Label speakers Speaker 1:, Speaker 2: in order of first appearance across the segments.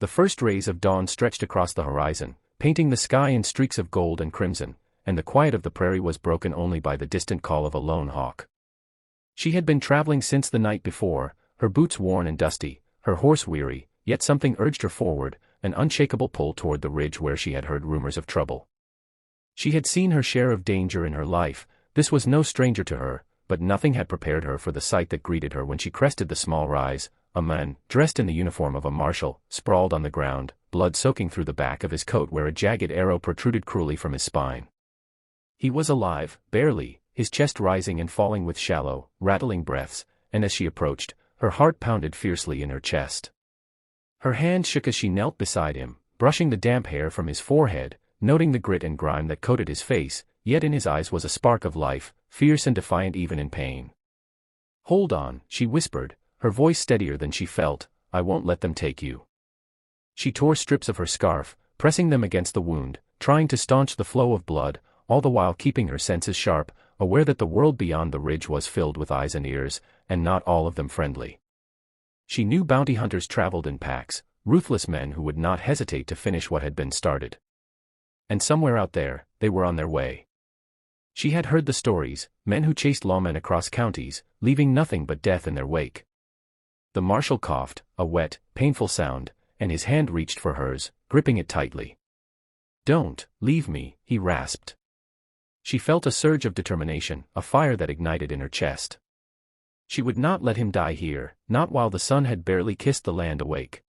Speaker 1: The first rays of dawn stretched across the horizon, painting the sky in streaks of gold and crimson, and the quiet of the prairie was broken only by the distant call of a lone hawk. She had been traveling since the night before, her boots worn and dusty, her horse weary, yet something urged her forward, an unshakable pull toward the ridge where she had heard rumors of trouble. She had seen her share of danger in her life, this was no stranger to her, but nothing had prepared her for the sight that greeted her when she crested the small rise. A man, dressed in the uniform of a marshal, sprawled on the ground, blood soaking through the back of his coat where a jagged arrow protruded cruelly from his spine. He was alive, barely, his chest rising and falling with shallow, rattling breaths, and as she approached, her heart pounded fiercely in her chest. Her hand shook as she knelt beside him, brushing the damp hair from his forehead, noting the grit and grime that coated his face, yet in his eyes was a spark of life, fierce and defiant even in pain. "Hold on," she whispered, her voice steadier than she felt, "I won't let them take you." She tore strips of her scarf, pressing them against the wound, trying to staunch the flow of blood, all the while keeping her senses sharp, aware that the world beyond the ridge was filled with eyes and ears, and not all of them friendly. She knew bounty hunters traveled in packs, ruthless men who would not hesitate to finish what had been started. And somewhere out there, they were on their way. She had heard the stories, men who chased lawmen across counties, leaving nothing but death in their wake. The marshal coughed, a wet, painful sound, and his hand reached for hers, gripping it tightly. "Don't leave me," he rasped. She felt a surge of determination, a fire that ignited in her chest. She would not let him die here, not while the sun had barely kissed the land awake.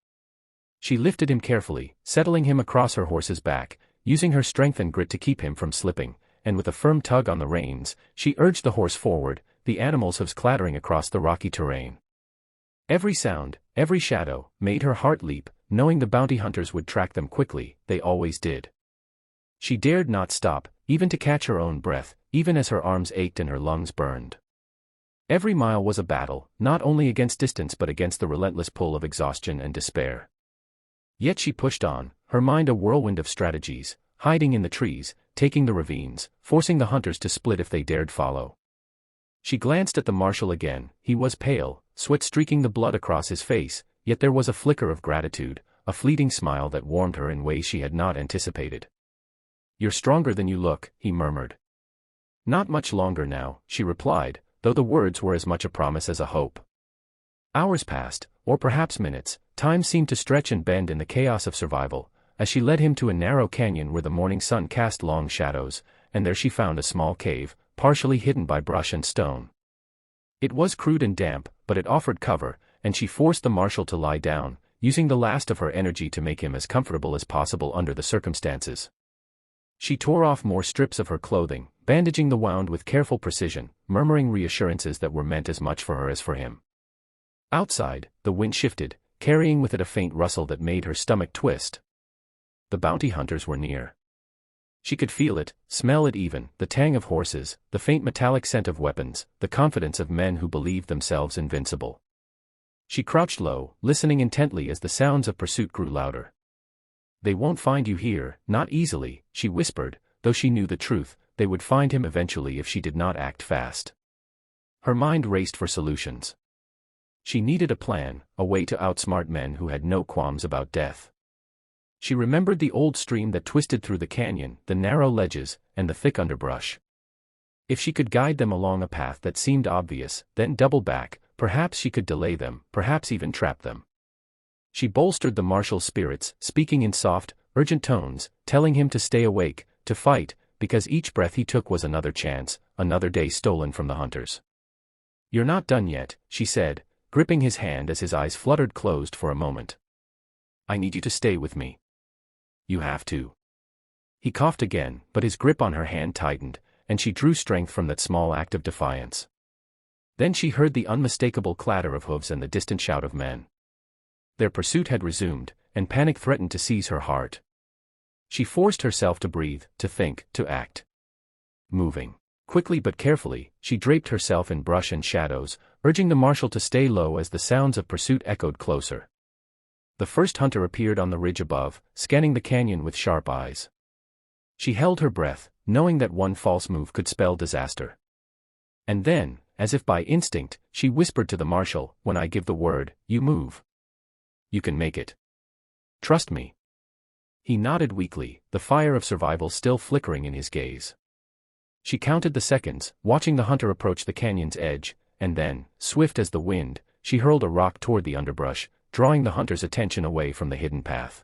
Speaker 1: She lifted him carefully, settling him across her horse's back, using her strength and grit to keep him from slipping, and with a firm tug on the reins, she urged the horse forward, the animal's hooves clattering across the rocky terrain. Every sound, every shadow, made her heart leap, knowing the bounty hunters would track them quickly, they always did. She dared not stop, even to catch her own breath, even as her arms ached and her lungs burned. Every mile was a battle, not only against distance but against the relentless pull of exhaustion and despair. Yet she pushed on, her mind a whirlwind of strategies, hiding in the trees, taking the ravines, forcing the hunters to split if they dared follow. She glanced at the marshal again, he was pale, sweat streaking the blood across his face, yet there was a flicker of gratitude, a fleeting smile that warmed her in ways she had not anticipated. "You're stronger than you look," he murmured. "Not much longer now," she replied, though the words were as much a promise as a hope. Hours passed, or perhaps minutes, time seemed to stretch and bend in the chaos of survival, as she led him to a narrow canyon where the morning sun cast long shadows, and there she found a small cave, partially hidden by brush and stone. It was crude and damp, but it offered cover, and she forced the marshal to lie down, using the last of her energy to make him as comfortable as possible under the circumstances. She tore off more strips of her clothing, bandaging the wound with careful precision, murmuring reassurances that were meant as much for her as for him. Outside, the wind shifted, carrying with it a faint rustle that made her stomach twist. The bounty hunters were near. She could feel it, smell it even, the tang of horses, the faint metallic scent of weapons, the confidence of men who believed themselves invincible. She crouched low, listening intently as the sounds of pursuit grew louder. "They won't find you here, not easily," she whispered, though she knew the truth, they would find him eventually if she did not act fast. Her mind raced for solutions. She needed a plan, a way to outsmart men who had no qualms about death. She remembered the old stream that twisted through the canyon, the narrow ledges, and the thick underbrush. If she could guide them along a path that seemed obvious, then double back, perhaps she could delay them, perhaps even trap them. She bolstered the marshal's spirits, speaking in soft, urgent tones, telling him to stay awake, to fight, because each breath he took was another chance, another day stolen from the hunters. "You're not done yet," she said, gripping his hand as his eyes fluttered closed for a moment. "I need you to stay with me. You have to." He coughed again, but his grip on her hand tightened, and she drew strength from that small act of defiance. Then she heard the unmistakable clatter of hooves and the distant shout of men. Their pursuit had resumed, and panic threatened to seize her heart. She forced herself to breathe, to think, to act. Moving quickly but carefully, she draped herself in brush and shadows, urging the marshal to stay low as the sounds of pursuit echoed closer. The first hunter appeared on the ridge above, scanning the canyon with sharp eyes. She held her breath, knowing that one false move could spell disaster. And then, as if by instinct, she whispered to the marshal, "When I give the word, you move. You can make it." Trust me." He nodded weakly, the fire of survival still flickering in his gaze. She counted the seconds, watching the hunter approach the canyon's edge, and then, swift as the wind, she hurled a rock toward the underbrush, drawing the hunter's attention away from the hidden path.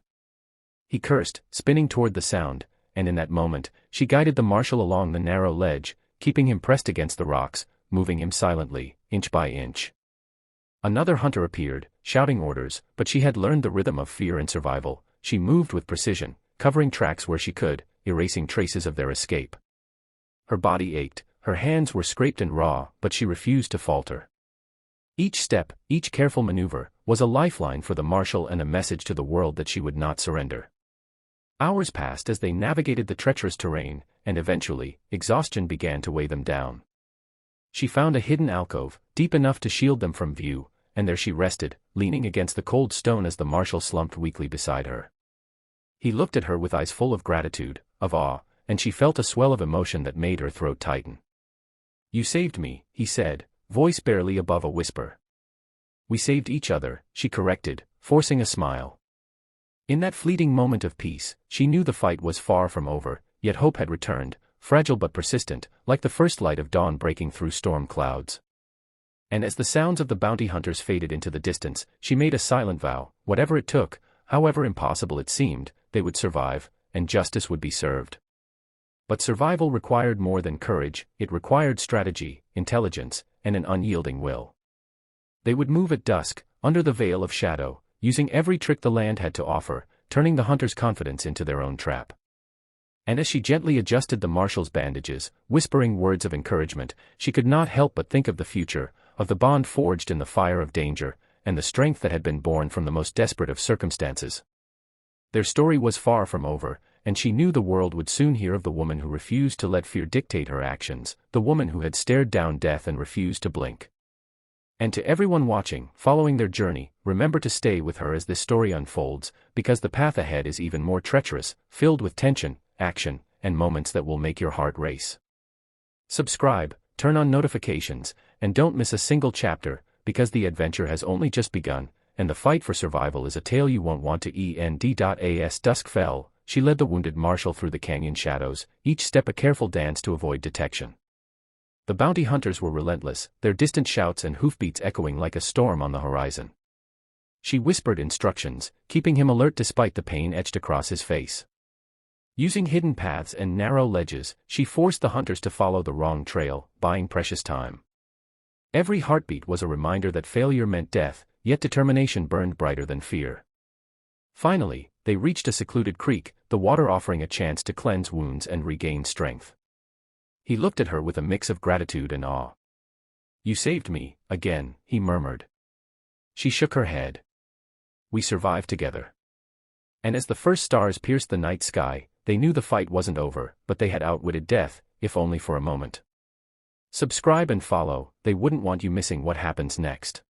Speaker 1: He cursed, spinning toward the sound, and in that moment, she guided the Marshal along the narrow ledge, keeping him pressed against the rocks, moving him silently, inch by inch. Another hunter appeared, shouting orders, but she had learned the rhythm of fear and survival. She moved with precision, covering tracks where she could, erasing traces of their escape. Her body ached, her hands were scraped and raw, but she refused to falter. Each step, each careful maneuver, was a lifeline for the Marshal and a message to the world that she would not surrender. Hours passed as they navigated the treacherous terrain, and eventually, exhaustion began to weigh them down. She found a hidden alcove, deep enough to shield them from view, and there she rested, leaning against the cold stone as the Marshal slumped weakly beside her. He looked at her with eyes full of gratitude, of awe, and she felt a swell of emotion that made her throat tighten. "You saved me," he said, voice barely above a whisper. "We saved each other," she corrected, forcing a smile. In that fleeting moment of peace, she knew the fight was far from over, yet hope had returned, fragile but persistent, like the first light of dawn breaking through storm clouds. And as the sounds of the bounty hunters faded into the distance, she made a silent vow: whatever it took, however impossible it seemed, they would survive, and justice would be served. But survival required more than courage, it required strategy, intelligence, and an unyielding will. They would move at dusk, under the veil of shadow, using every trick the land had to offer, turning the hunters' confidence into their own trap. And as she gently adjusted the Marshal's bandages, whispering words of encouragement, she could not help but think of the future, of the bond forged in the fire of danger, and the strength that had been born from the most desperate of circumstances. Their story was far from over, and she knew the world would soon hear of the woman who refused to let fear dictate her actions, the woman who had stared down death and refused to blink. And to everyone watching, following their journey, remember to stay with her as this story unfolds, because the path ahead is even more treacherous, filled with tension, action, and moments that will make your heart race. Subscribe, turn on notifications, and don't miss a single chapter, because the adventure has only just begun, and the fight for survival is a tale you won't want to end. As dusk fell, she led the wounded Marshal through the canyon shadows, each step a careful dance to avoid detection. The bounty hunters were relentless, their distant shouts and hoofbeats echoing like a storm on the horizon. She whispered instructions, keeping him alert despite the pain etched across his face. Using hidden paths and narrow ledges, she forced the hunters to follow the wrong trail, buying precious time. Every heartbeat was a reminder that failure meant death, yet determination burned brighter than fear. Finally, they reached a secluded creek, the water offering a chance to cleanse wounds and regain strength. He looked at her with a mix of gratitude and awe. "You saved me, again," he murmured. She shook her head. "We survived together." And as the first stars pierced the night sky, they knew the fight wasn't over, but they had outwitted death, if only for a moment. Subscribe and follow, they wouldn't want you missing what happens next.